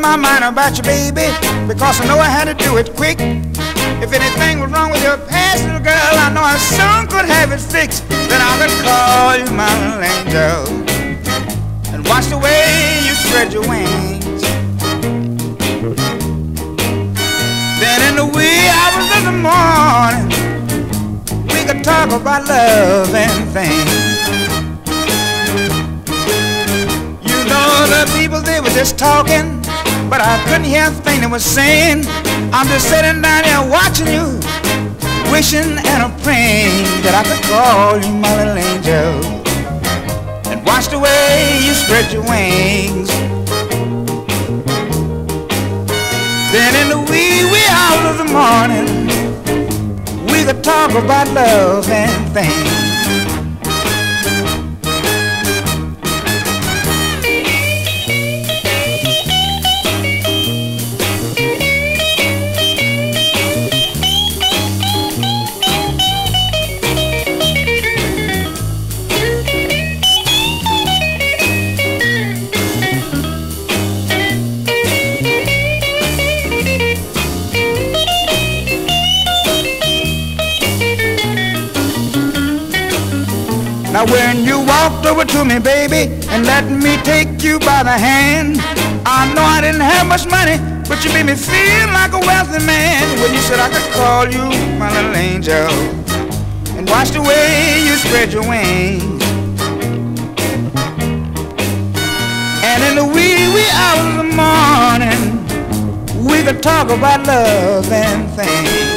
my mind about you, baby, because I know I had to do it quick. If anything was wrong with your past, little girl, I know I soon could have it fixed. Then I could call you my little angel and watch the way you spread your wings. Then in the wee hours of the morning, we could talk about love and things. You know the people, they were just talking, but I couldn't hear a thing they were saying. I'm just sitting down here watching you, wishing and a praying that I could call you my little angel and watch the way you spread your wings. Then in the wee hours of the morning, we could talk about love and things. Now when you walked over to me, baby, and let me take you by the hand, I know I didn't have much money, but you made me feel like a wealthy man. When you said I could call you my little angel and watch the way you spread your wings. And in the wee hours of the morning, we could talk about love and things.